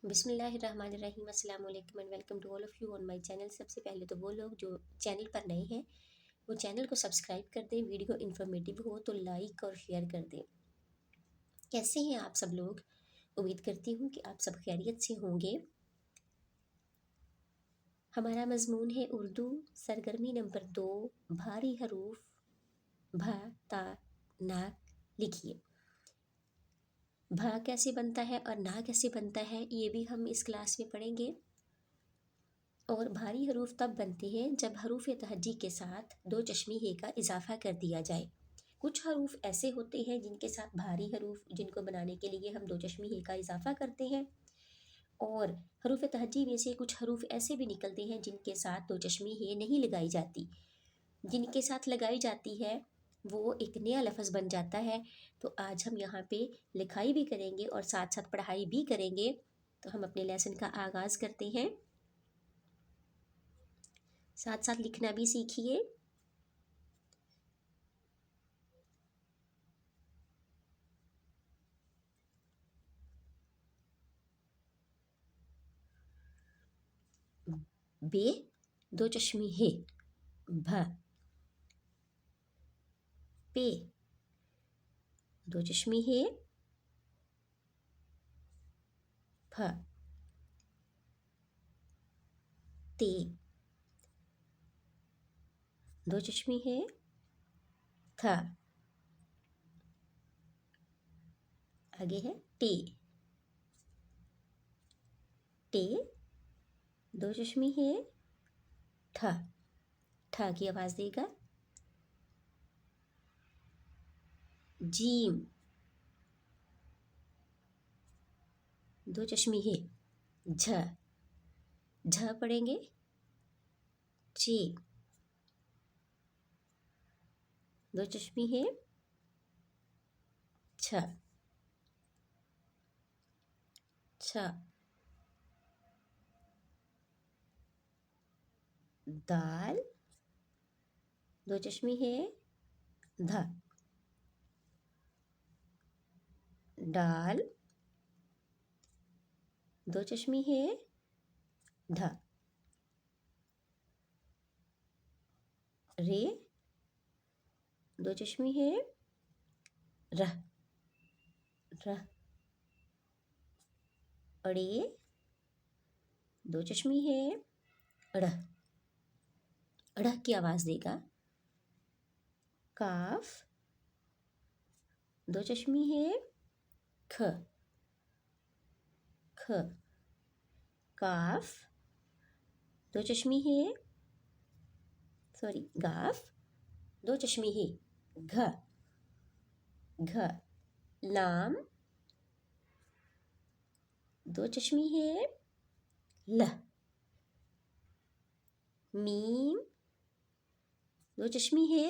बिस्मिल्लाहिर्रहमानिर्रहीम अस्सलाम वालेकुम and welcome to all of you on my channel. सबसे पहले तो वो लोग जो चैनल पर नए हैं वो चैनल को सब्सक्राइब कर दें, वीडियो इन्फॉर्मेटिव हो तो लाइक और शेयर कर दें। कैसे हैं आप सब लोग? उम्मीद करती हूँ कि आप सब खैरियत से होंगे। हमारा मजमून है उर्दू सरगर्मी नंबर 2, भारी हरूफ भा ता ना लिखिए। भा कैसे बनता है और ना कैसे बनता है ये भी हम इस क्लास में पढ़ेंगे। और भारी हरूफ तब बनते हैं जब हरूफ तहज्जी के साथ दो चश्मी हे का इजाफा कर दिया जाए। कुछ हरूफ ऐसे होते हैं जिनके साथ भारी हरूफ जिनको बनाने के लिए हम दो चश्मी हे का इजाफा करते हैं, और हरूफ तहज्जी में से कुछ हरूफ ऐसे भी निकलते हैं जिनके साथ दो चश्मी हे नहीं लगाई जाती। जिनके साथ लगाई जाती है वो एक नया लफ्ज़ बन जाता है। तो आज हम यहाँ पे लिखाई भी करेंगे और साथ साथ पढ़ाई भी करेंगे। तो हम अपने लेसन का आगाज़ करते हैं। साथ साथ लिखना भी सीखिए। बे दो चश्मी हे, भ पे दो चश्मी हे, फ ते दो चश्मी हे, थ आगे है टे, टे दो चश्मी हे, ठ ठ की आवाज़ देगा। जीम दो चश्मी हे, झ झ पढ़ेंगे। चे दो चश्मी हे, छ छ दाल दो चश्मी हे, ध डाल दो चश्मी हे, ढ रे दो चश्मी हे, रह रह अड़े दो चश्मी है, अड़ह अड़ह की आवाज़ देगा। काफ दो चश्मी है, ख ख काफ दो चश्मी है, गाफ दो चश्मी है, घ घ लाम दो चश्मी है, लह मीम दो चश्मी है,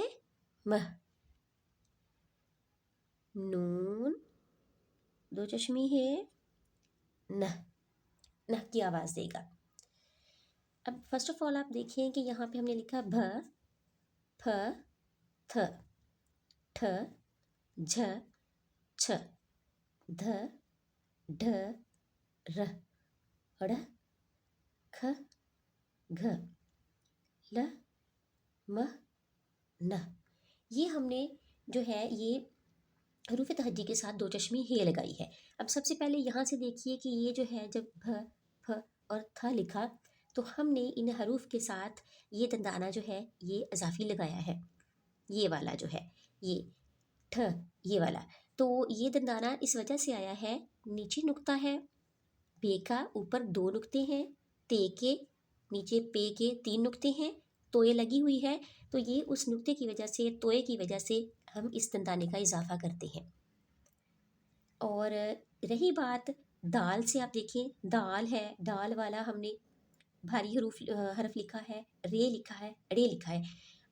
मह नून दो चश्मी है, नह नह की आवाज़ देगा। अब फर्स्ट ऑफ ऑल आप देखिए कि यहाँ पे हमने लिखा भ फ थ ठ झ छ ध ढ र ढ़ ख घ ल म न। ये हमने जो है ये हरूफ तहज्जी के साथ दो चश्मी हे लगाई है। अब सबसे पहले यहाँ से देखिए कि ये जो है जब भ फ और थ लिखा तो हमने इन हरूफ के साथ ये दंदाना जो है ये इजाफी लगाया है। ये वाला जो है ये ठ ये वाला, तो ये दंदाना इस वजह से आया है, नीचे नुक्ता है, पे का ऊपर दो नुक्ते हैं, ते के नीचे पे के तीन नुक्ते हैं, तोए लगी हुई है। तो ये उस नुक्ते की वजह से, तोए की वजह से हम इस दंदाने का इजाफा करते हैं। और रही बात दाल से, आप देखिए दाल है, दाल वाला हमने भारी हरफ लिखा है, रे लिखा है, रे लिखा है।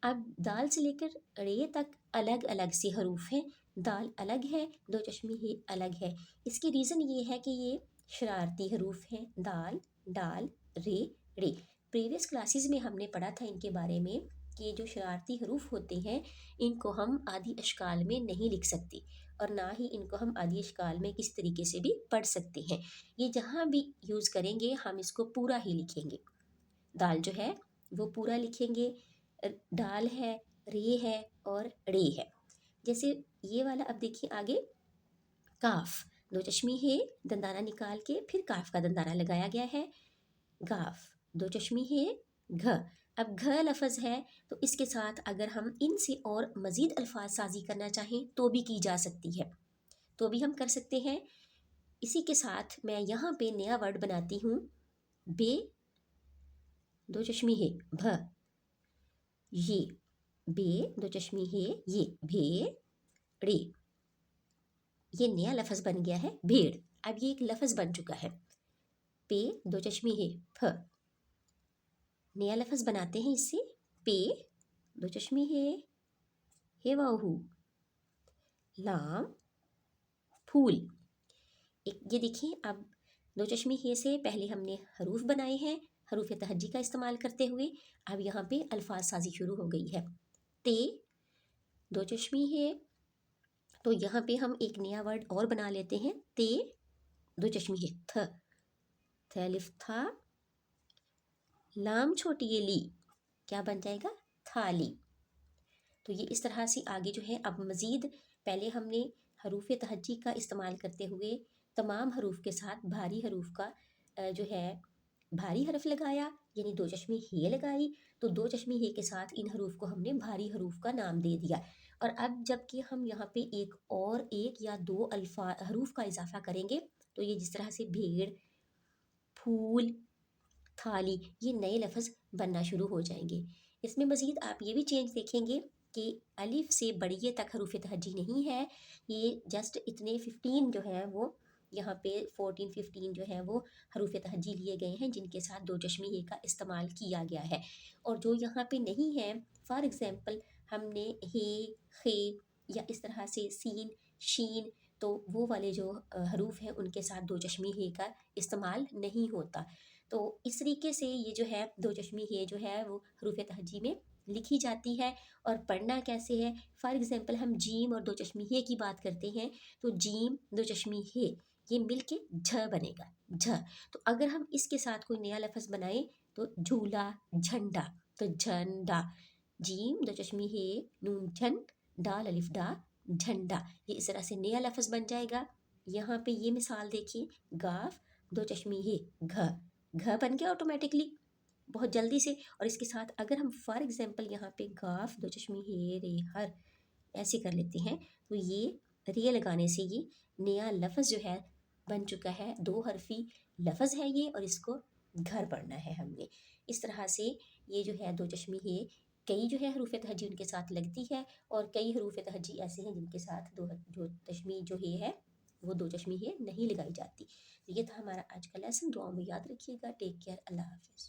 अब दाल से लेकर रे तक अलग अलग से हरूफ हैं। दाल अलग है, दो चश्मी ही अलग है। इसकी रीज़न ये है कि ये शरारती हरूफ हैं, दाल डाल रे रे। प्रीवियस क्लासेस में हमने पढ़ा था इनके बारे में कि जो शरारती हरूफ होते हैं इनको हम आदि अशकाल में नहीं लिख सकते, और ना ही इनको हम आदि अशकाल में किस तरीके से भी पढ़ सकते हैं। ये जहाँ भी यूज़ करेंगे हम इसको पूरा ही लिखेंगे। दाल जो है वो पूरा लिखेंगे, डाल है, रे है और रे है। जैसे ये वाला अब देखिए आगे, काफ, दो चश्मी है, दंदाना निकाल के फिर काफ का दंदाना लगाया गया है, गाफ, दो चश्मी है, घ। अब घ लफज है तो इसके साथ अगर हम इनसे और मज़ीद अल्फाज साजी करना चाहें तो भी की जा सकती है, तो भी हम कर सकते हैं। इसी के साथ मैं यहाँ पे नया वर्ड बनाती हूँ, बे, दो चश्मी है, भ, ये, बे, दो चश्मी है, ये, भेड़े। ये नया लफज बन गया है भेड़। अब ये एक लफज बन चुका है। पे, दो चश्मी है, फ, नया लफज बनाते हैं इससे, पे, दो चश्मी है वाहू, लाम, फूल। एक ये देखिए, अब दो चश्मी है से पहले हमने हरूफ बनाए हैं, हरूफ तहज्जी का इस्तेमाल करते हुए। अब यहाँ पे अल्फाज साजी शुरू हो गई है। ते, दो चश्मी है, तो यहाँ पे हम एक नया वर्ड और बना लेते हैं, ते, दो चश्मी है, थ, थलिफ था, लाम छोटी ये ली, क्या बन जाएगा, थाली। तो ये इस तरह से आगे जो है, अब मज़ीद पहले हमने हरूफ तहज्जी का इस्तेमाल करते हुए तमाम हरूफ के साथ भारी हरूफ का जो है भारी हरफ लगाया, यानी दो चश्मी हे लगाई, तो दो चश्मी हे के साथ इन हरूफ को हमने भारी हरूफ का नाम दे दिया। और अब जबकि हम यहाँ पे एक या दो अल्फा हरूफ का इजाफा करेंगे, तो ये जिस तरह से भेड़, फूल, थाली, ये नए लफ्ज़ बनना शुरू हो जाएंगे। इसमें मज़ीद आप ये भी चेंज देखेंगे कि अलिफ से बड़िए तक हरूफ तहज्जी नहीं है, ये जस्ट इतने 15 जो है वो यहाँ पे 14-15 जो है वो हरूफ तहज्जी लिए गए हैं जिनके साथ दो चश्मी हे का इस्तेमाल किया गया है। और जो यहाँ पे नहीं है, फॉर एग्ज़ाम्पल हमने हे, खे या इस तरह से सीन, शीन, तो वो वाले जो हरूफ हैं उनके साथ दो चश्मी हे का इस्तेमाल नहीं होता। तो इस तरीके से ये जो है दो चश्मी हे जो है वो हरूफ तहज्जी में लिखी जाती है। और पढ़ना कैसे है, फॉर एग्ज़ाम्पल हम जीम और दो चश्मी हे की बात करते हैं, तो जीम, दो चश्मी हे, ये मिल के झ बनेगा, झ। तो अगर हम इसके साथ कोई नया लफ्ज़ बनाएं तो झूला, झंडा, तो झंडा, जीम, दो चश्मी हे, नून झन, डाल अलिफ डा, झंडा। ये इस तरह से नया लफ्ज़ बन जाएगा। यहाँ पे ये मिसाल देखिए, गाफ, दो चश्मी हे, घ, घ बन गया ऑटोमेटिकली बहुत जल्दी से। और इसके साथ अगर हम फॉर एग्जांपल यहाँ पे गाफ, दो चश्मी हे, रे, हर ऐसे कर लेते हैं, तो ये रे लगाने से ये नया लफ्ज़ जो है बन चुका है, दो हरफी लफ्ज़ है ये, और इसको घर पढ़ना है हमने। इस तरह से ये जो है दो चश्मी हे, कई जो है हरूफ तहज्जी उनके साथ लगती है, और कई हरूफ तहज्जी ऐसे हैं जिनके साथ जो चश्मी जो हे है वो दो चश्मी हे नहीं लगाई जाती। तो ये था हमारा आज का लेसन। दुआ में याद रखिएगा। Take care. अल्लाह हाफिज़।